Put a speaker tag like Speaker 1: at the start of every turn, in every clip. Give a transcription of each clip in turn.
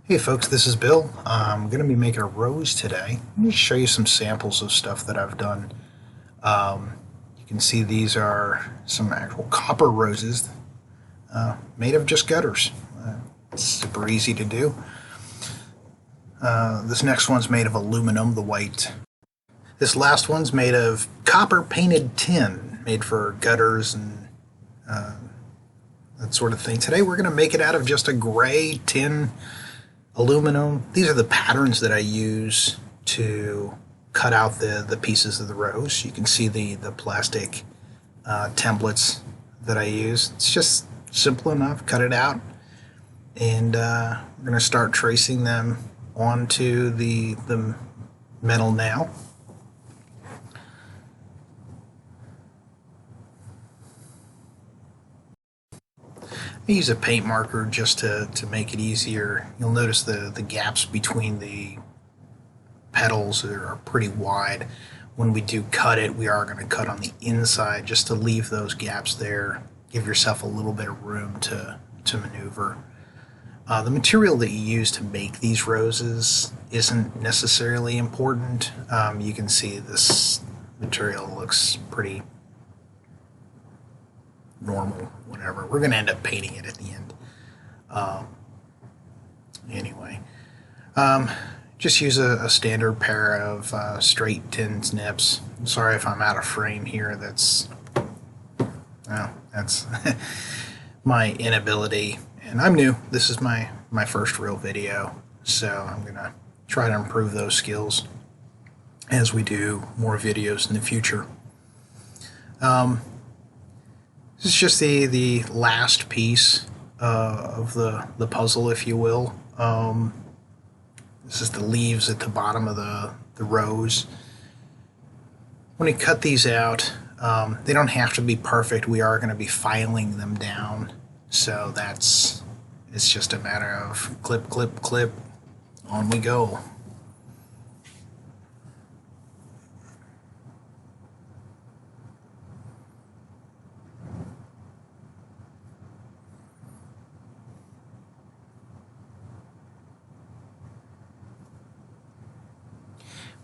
Speaker 1: Hey folks, this is Bill. I'm going to be making a rose today. Let me show you some samples of stuff that I've done. You can see these are some actual copper roses made of just gutters. It's super easy to do. This next one's made of aluminum, the white. This last one's made of copper painted tin, made for gutters and that sort of thing. Today we're going to make it out of just a gray tin aluminum. These are the patterns that I use to cut out the pieces of the rose. You can see the plastic templates that I use. It's just simple enough. Cut it out, and we're going to start tracing them onto the metal now. I use a paint marker just to make it easier. You'll notice the gaps between the petals are pretty wide. When we do cut it, we are going to cut on the inside just to leave those gaps there. Give yourself a little bit of room to maneuver. The material that you use to make these roses isn't necessarily important. You can see this material looks pretty normal, whatever. We're going to end up painting it at the end. Anyway, just use a standard pair of straight tin snips. I'm sorry if I'm out of frame here. That's my inability, and I'm new. This is my first real video, so I'm gonna try to improve those skills as we do more videos in the future. This is just the last piece of the puzzle, if you will. This is the leaves at the bottom of the rose. When we cut these out, they don't have to be perfect. We are going to be filing them down, so it's just a matter of clip, clip, clip, on we go.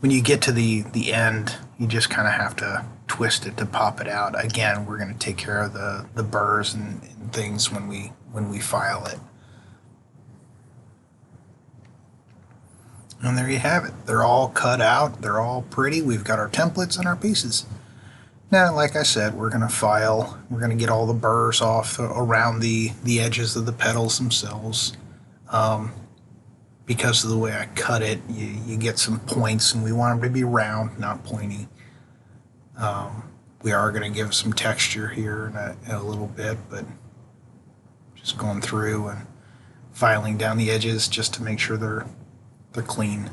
Speaker 1: When you get to the end, you just kind of have to twist it to pop it out. Again, we're going to take care of the burrs and things when we file it. And there you have it. They're all cut out. They're all pretty. We've got our templates and our pieces. Now, like I said, we're going to file. We're going to get all the burrs off around the edges of the petals themselves. Because of the way I cut it, you get some points, and we want them to be round, not pointy. We are going to give some texture here in a little bit, but just going through and filing down the edges just to make sure they're clean.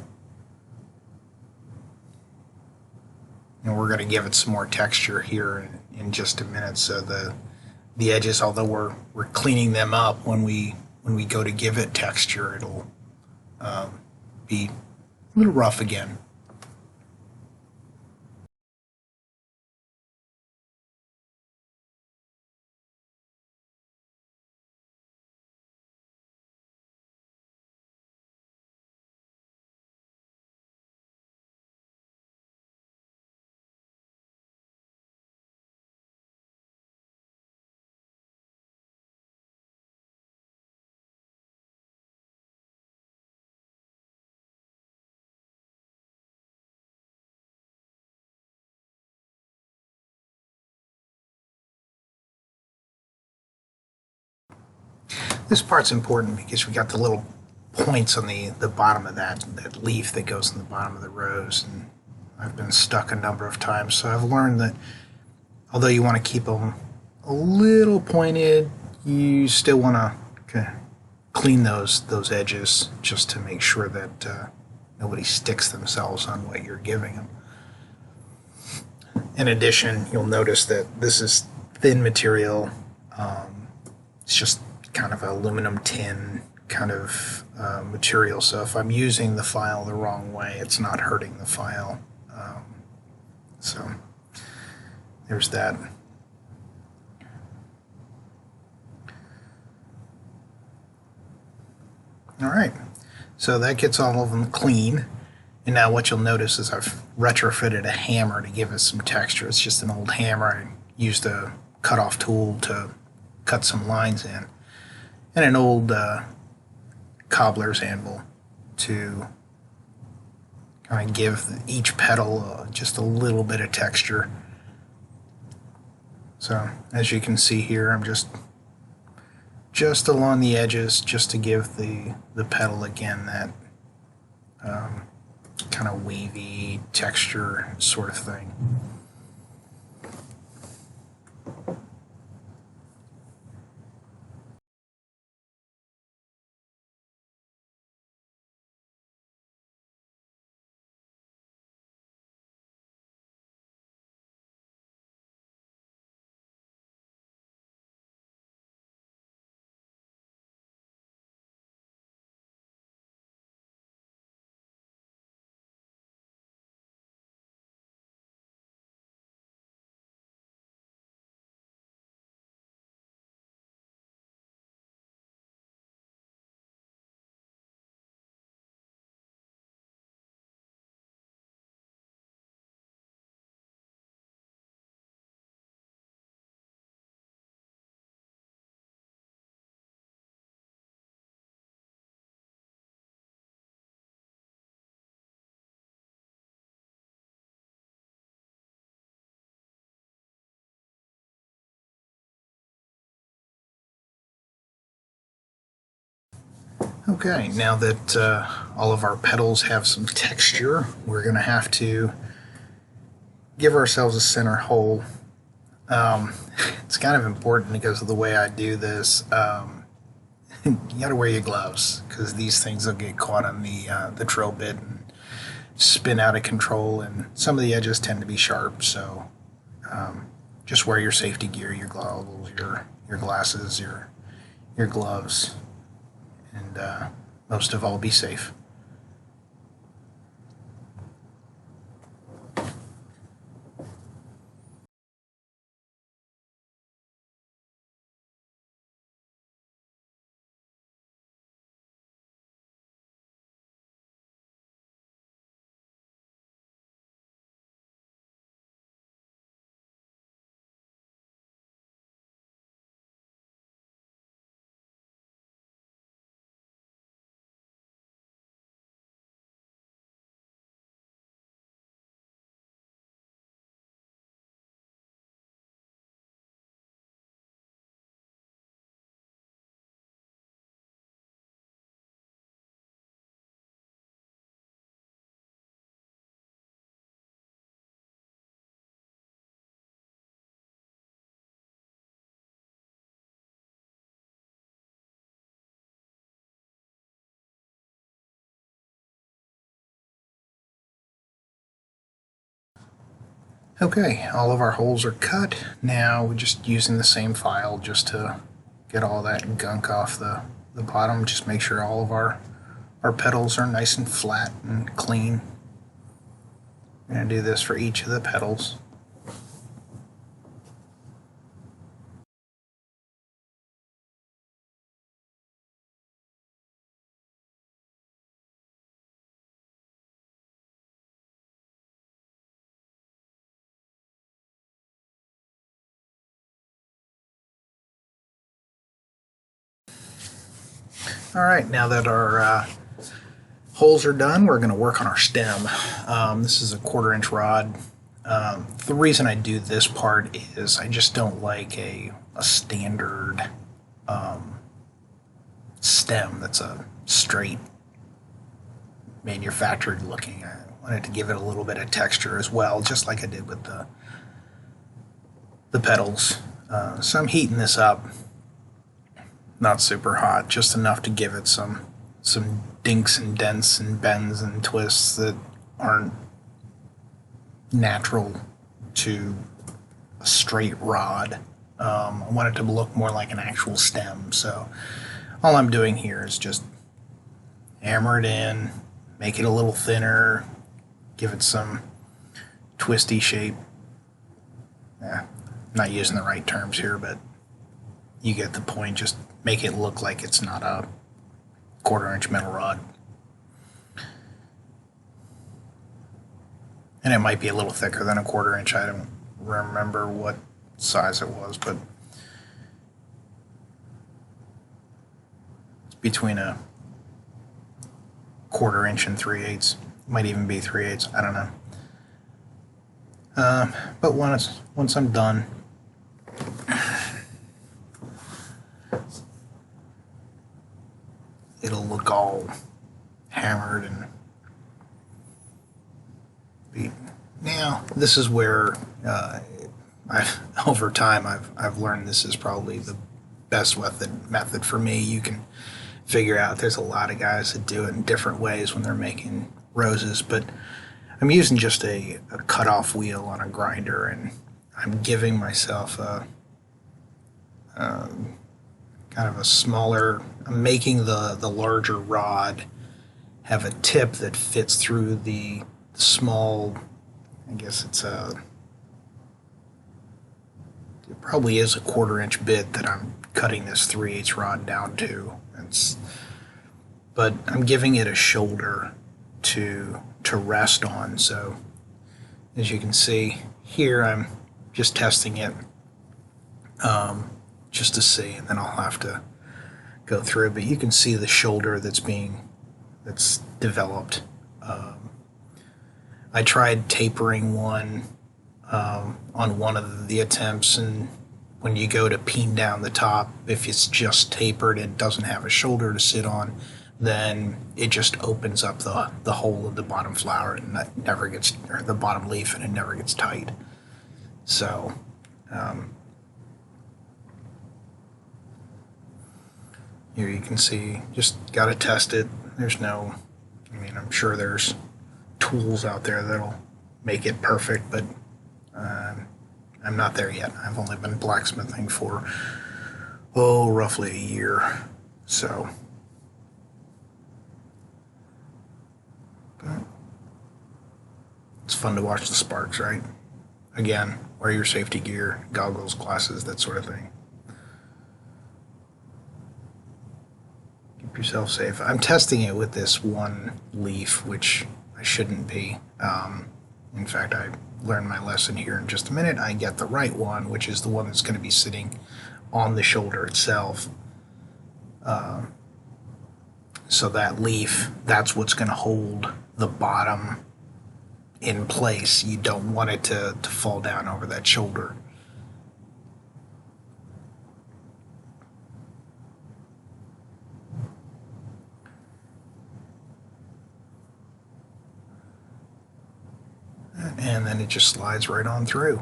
Speaker 1: And we're going to give it some more texture here in just a minute. So the edges, although we're cleaning them up, when we go to give it texture, it'll be a little rough again. This part's important because we got the little points on the bottom of that leaf that goes in the bottom of the rose, and I've been stuck a number of times. So I've learned that although you want to keep them a little pointed, you still want to clean those edges just to make sure that nobody sticks themselves on what you're giving them. In addition, you'll notice that this is thin material. It's just kind of aluminum tin kind of material. So if I'm using the file the wrong way, it's not hurting the file. So there's that. All right. So that gets all of them clean. And now what you'll notice is I've retrofitted a hammer to give it some texture. It's just an old hammer. I used a cut-off tool to cut some lines in. And an old cobbler's anvil to kind of give each petal just a little bit of texture. So as you can see here, I'm just along the edges, just to give the petal again that kind of wavy texture sort of thing. Okay, now that all of our petals have some texture, we're going to have to give ourselves a center hole. It's kind of important because of the way I do this. You got to wear your gloves because these things will get caught on the drill bit and spin out of control, and some of the edges tend to be sharp. So just wear your safety gear, your goggles, your glasses, your gloves, and most of all, be safe. Okay, all of our holes are cut. Now we're just using the same file just to get all that gunk off the bottom. Just make sure all of our petals are nice and flat and clean. I'm going to do this for each of the petals. All right, now that our holes are done, we're going to work on our stem. This is a 1/4 inch rod. The reason I do this part is I just don't like a standard stem that's a straight manufactured looking. I wanted to give it a little bit of texture as well, just like I did with the petals. So I'm heating this up, not super hot, just enough to give it some dinks and dents and bends and twists that aren't natural to a straight rod. I want it to look more like an actual stem, so all I'm doing here is just hammer it in, make it a little thinner, give it some twisty shape. I'm not using the right terms here, but you get the point. Just make it look like it's not a 1/4 inch metal rod. And it might be a little thicker than a 1/4 inch. I don't remember what size it was, but it's between a 1/4 inch and 3/8. Might even be 3/8. I don't know. But once I'm done, it'll look all hammered and beat. Now this is where over time I've learned this is probably the best method for me. You can figure out there's a lot of guys that do it in different ways when they're making roses, but I'm using just a cutoff wheel on a grinder, and I'm giving myself a kind of a smaller, I'm making the larger rod have a tip that fits through the small, I guess it probably is a 1/4 inch bit that I'm cutting this 3/8 rod down to. But I'm giving it a shoulder to rest on. So as you can see here, I'm just testing it just to see, and then I'll have to go through. But you can see the shoulder that's developed. I tried tapering one on one of the attempts, and when you go to peen down the top, if it's just tapered and doesn't have a shoulder to sit on, then it just opens up the hole of the bottom flower, and that never gets, or the bottom leaf, and it never gets tight. So here you can see, just got to test it. There's no, I mean, I'm sure there's tools out there that'll make it perfect, but I'm not there yet. I've only been blacksmithing for, roughly a year. So, but it's fun to watch the sparks, right? Again, wear your safety gear, goggles, glasses, that sort of thing. Keep yourself safe. I'm testing it with this one leaf, which I shouldn't be. In fact, I learned my lesson here in just a minute. I get the right one, which is the one that's going to be sitting on the shoulder itself. So that leaf, that's what's going to hold the bottom in place. You don't want it to fall down over that shoulder. And then it just slides right on through.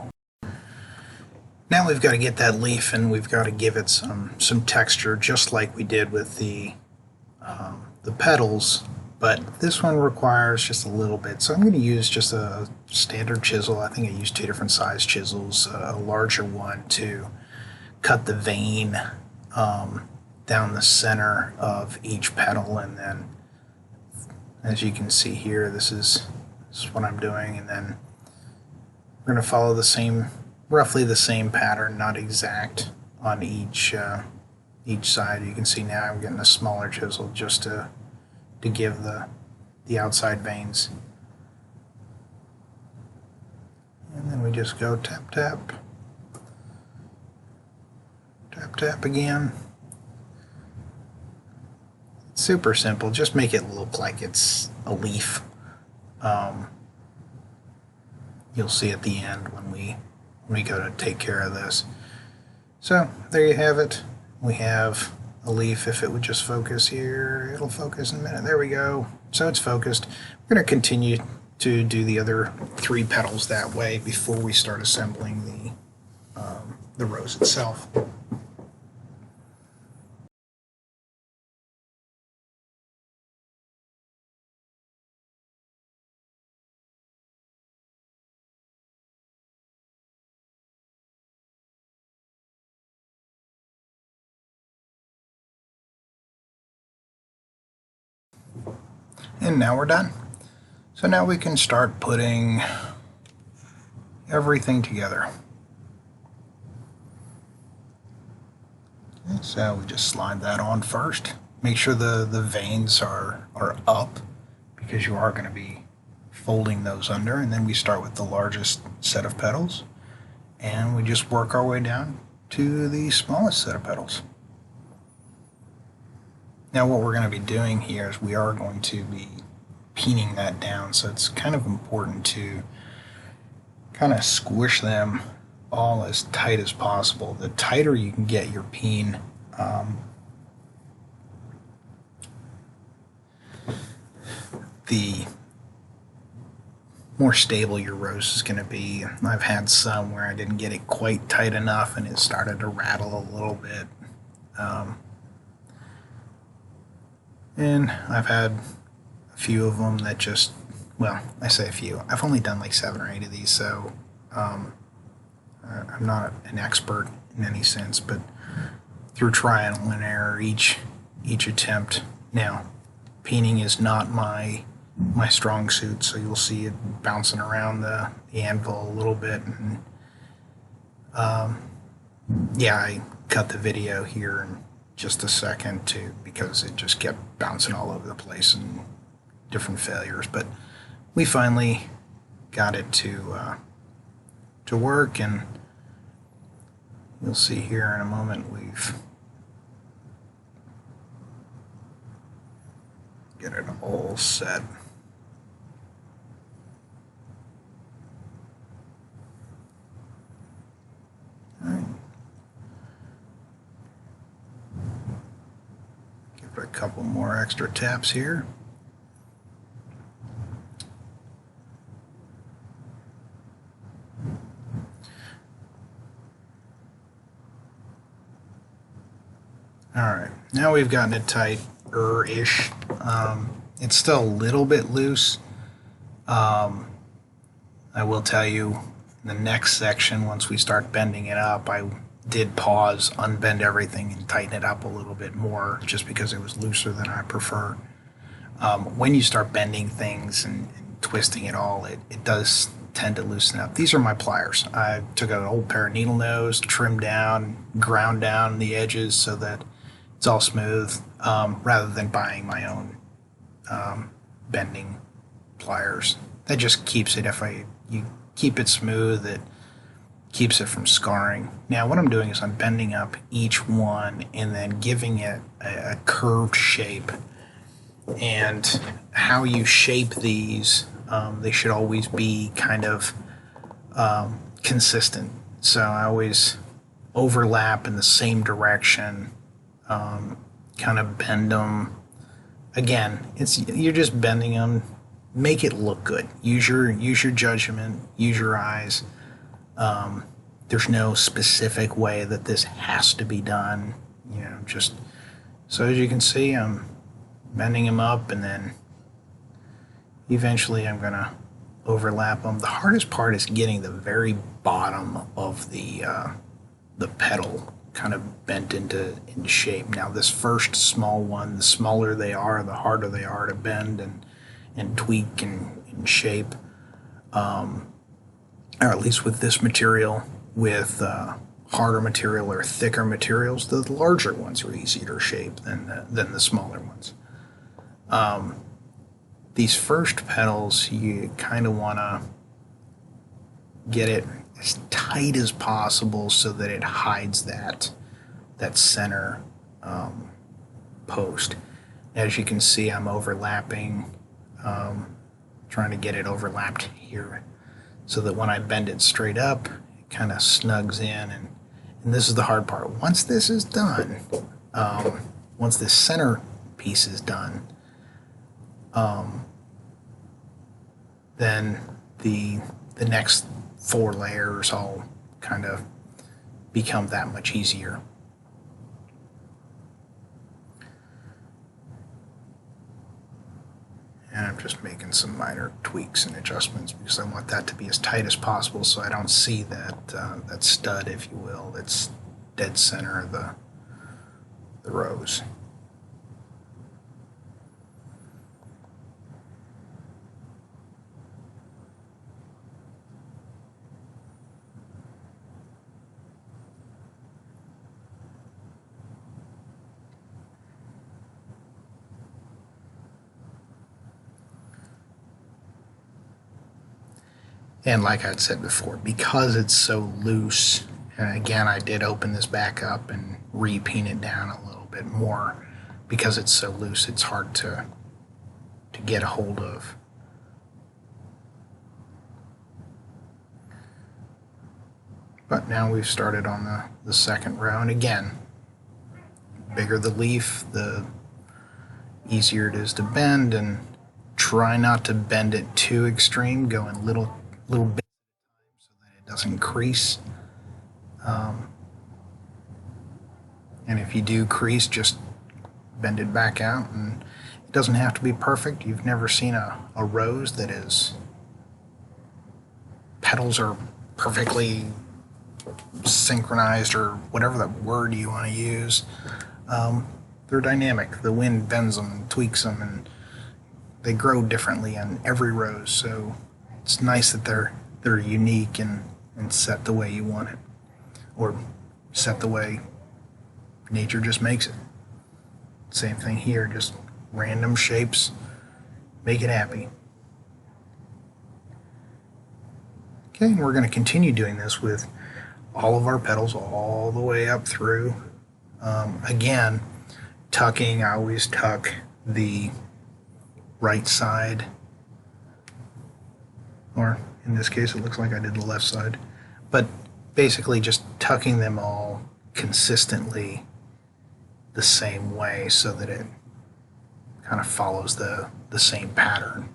Speaker 1: Now we've got to get that leaf, and we've got to give it some texture, just like we did with the petals, but this one requires just a little bit. So I'm going to use just a standard chisel. I think I used 2 different size chisels, a larger one to cut the vein down the center of each petal, and then as you can see here, this is what I'm doing, and then we're going to follow the same, roughly the same pattern, not exact on each side. You can see now I'm getting a smaller chisel just to give the outside veins. And then we just go tap, tap, tap, tap again. It's super simple. Just make it look like it's a leaf. You'll see at the end when we go to take care of this. So there you have it. We have a leaf. If it would just focus here, it'll focus in a minute. There we go. So it's focused. We're going to continue to do the other 3 petals that way before we start assembling the rose itself. And now we're done. So now we can start putting everything together. Okay, so we just slide that on first. Make sure the veins are up, because you are going to be folding those under, and then we start with the largest set of petals, and we just work our way down to the smallest set of petals. Now what we're going to be doing here is we are going to be peening that down, so it's kind of important to kind of squish them all as tight as possible. The tighter you can get your peen, the more stable your rose is going to be. I've had some where I didn't get it quite tight enough and it started to rattle a little bit. And I've had a few of them that just, well, I say a few. I've only done like 7 or 8 of these, so I'm not an expert in any sense, but through trial and error, each attempt. Now, peening is not my strong suit, so you'll see it bouncing around the anvil a little bit. And yeah, I cut the video here in just a second too, because it just kept bouncing all over the place and different failures. But we finally got it to work, and you'll see here in a moment we've get it all set. All right. Give it a couple more extra taps here. All right, now we've gotten it tight-ish. It's still a little bit loose. I will tell you, in the next section, once we start bending it up, I did pause, unbend everything, and tighten it up a little bit more, just because it was looser than I prefer. When you start bending things and twisting it all, it does tend to loosen up. These are my pliers. I took an old pair of needle nose, trimmed down, ground down the edges so that it's all smooth, rather than buying my own bending pliers. That just keeps it, you keep it smooth, it keeps it from scarring. Now what I'm doing is I'm bending up each one and then giving it a curved shape. And how you shape these, they should always be kind of consistent. So I always overlap in the same direction, kind of bend them. Again, you're just bending them. Make it look good. Use your judgment. Use your eyes. There's no specific way that this has to be done. You know, just so as you can see, I'm bending them up, and then eventually I'm gonna overlap them. The hardest part is getting the very bottom of the petal kind of bent into shape. Now this first small one, the smaller they are, the harder they are to bend and tweak and shape. Or at least with this material. With harder material or thicker materials, the larger ones are easier to shape than the smaller ones. These first petals, you kind of want to get it as tight as possible so that it hides that center post. As you can see, I'm overlapping, trying to get it overlapped here so that when I bend it straight up, it kind of snugs in. And this is the hard part. Once this is done, once this center piece is done, then the next 4 layers all kind of become that much easier. And I'm just making some minor tweaks and adjustments because I want that to be as tight as possible so I don't see that that stud, if you will, that's dead center of the rose. And like I'd said before, because it's so loose, and again, I did open this back up and repaint it down a little bit more. Because it's so loose, it's hard to get a hold of. But now we've started on the second row, and again, bigger the leaf, the easier it is to bend, and try not to bend it too extreme, go in little bits so that it doesn't crease. And if you do crease, just bend it back out, and it doesn't have to be perfect. You've never seen a rose that is petals are perfectly synchronized, or whatever that word you want to use. They're dynamic. The wind bends them and tweaks them, and they grow differently on every rose. So it's nice that they're unique and set the way you want it, or set the way nature just makes it. Same thing here, just random shapes, make it happy. Okay, and we're going to continue doing this with all of our petals all the way up through. Again, tucking, I always tuck the right side, or in this case it looks like I did the left side, but basically just tucking them all consistently the same way so that it kind of follows the same pattern.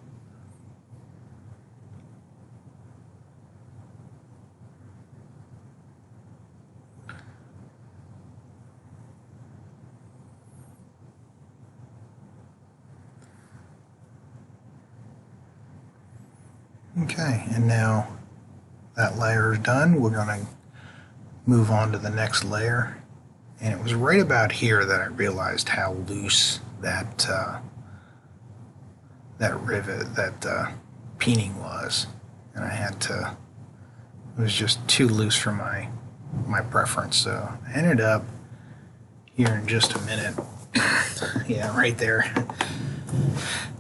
Speaker 1: Okay, and now that layer is done, we're going to move on to the next layer. And it was right about here that I realized how loose that peening was, and I had to. It was just too loose for my preference. So I ended up here in just a minute. Yeah, right there.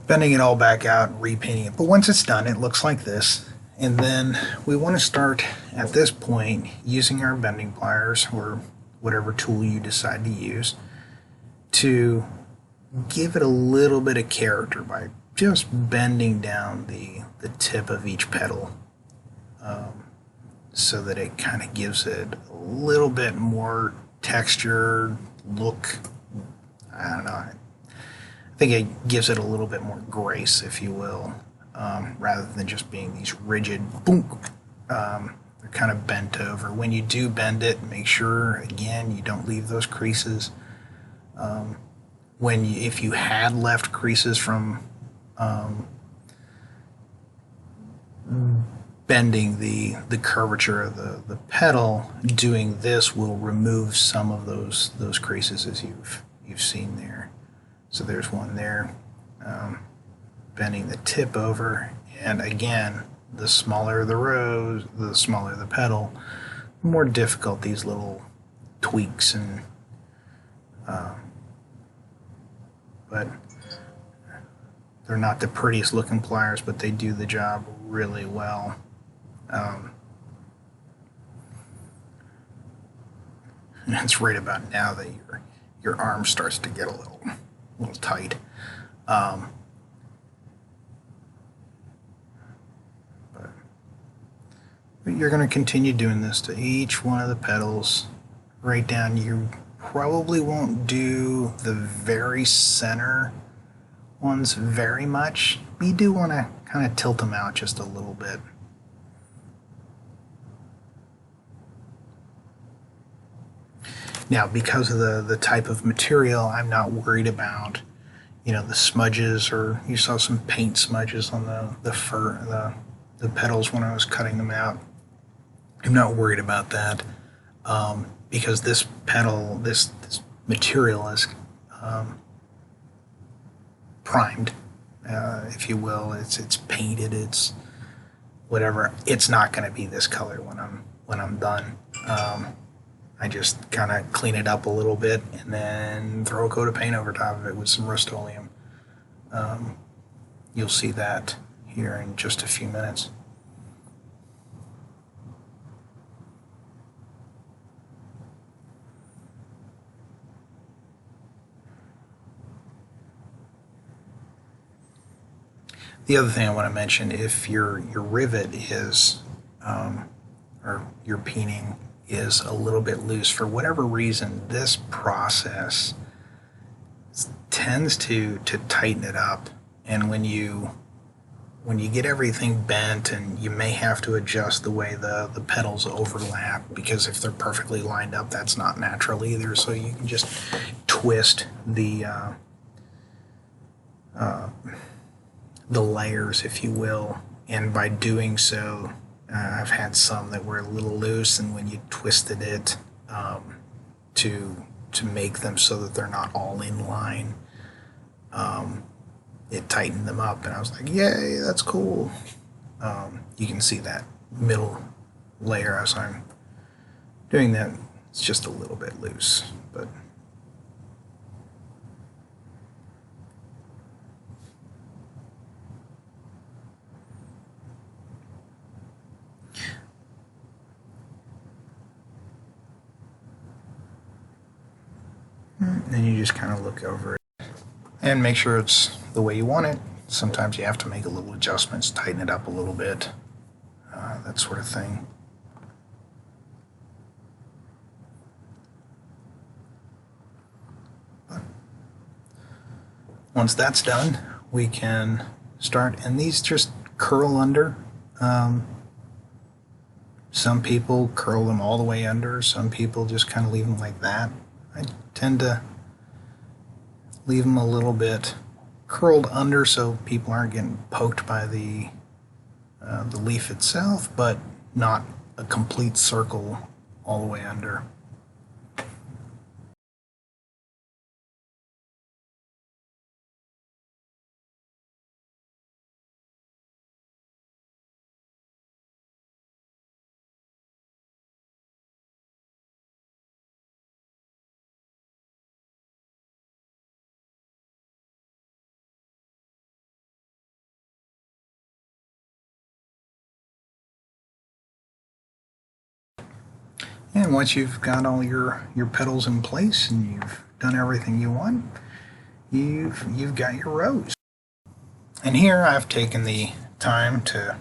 Speaker 1: Bending it all back out and repainting it. But once it's done, it looks like this. And then we want to start at this point using our bending pliers, or whatever tool you decide to use, to give it a little bit of character by just bending down the tip of each petal, so that it kind of gives it a little bit more texture, look. I don't know. I think it gives it a little bit more grace, if you will, rather than just being these rigid boom. They're kind of bent over. When you do bend it, make sure, again, you don't leave those creases. If you had left creases from bending the curvature of the petal, doing this will remove some of those creases, as you've seen there. So there's one there, bending the tip over, and again, the smaller the rose, the smaller the petal, the more difficult these little tweaks and but they're not the prettiest looking pliers, but they do the job really well. And it's right about now that your arm starts to get a little tight. But you're going to continue doing this to each one of the petals, right down. You probably won't do the very center ones very much. You do want to kind of tilt them out just a little bit. Now, because of the type of material, I'm not worried about, the smudges, or you saw some paint smudges on the petals when I was cutting them out. I'm not worried about that, because this material is primed, if you will. It's painted. It's whatever. It's not going to be this color when I'm done. I just kind of clean it up a little bit and then throw a coat of paint over top of it with some Rust-Oleum. You'll see that here in just a few minutes. The other thing I want to mention, if your rivet is, or your peening is a little bit loose, for whatever reason, this process tends to tighten it up. And when you get everything bent, and you may have to adjust the way the petals overlap, because if they're perfectly lined up, that's not natural either. So you can just twist the layers, if you will, and by doing so, I've had some that were a little loose, and when you twisted it to make them so that they're not all in line, it tightened them up, and I was like, yay, that's cool. You can see that middle layer as I'm doing that, it's just a little bit loose, but then you just kind of look over it and make sure it's the way you want it. Sometimes you have to make a little adjustments, tighten it up a little bit, that sort of thing. But once that's done, we can start, and these just curl under. Some people curl them all the way under, some people just kind of leave them like that. I tend to leave them a little bit curled under so people aren't getting poked by the leaf itself, but not a complete circle all the way under. And once you've got all your petals in place and you've done everything you want, you've got your rose. And here I've taken the time to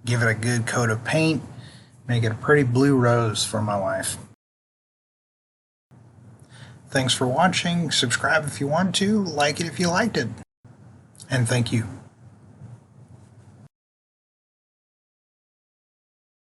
Speaker 1: give it a good coat of paint, make it a pretty blue rose for my wife. Thanks for watching. Subscribe if you want to, like it if you liked it. And thank you.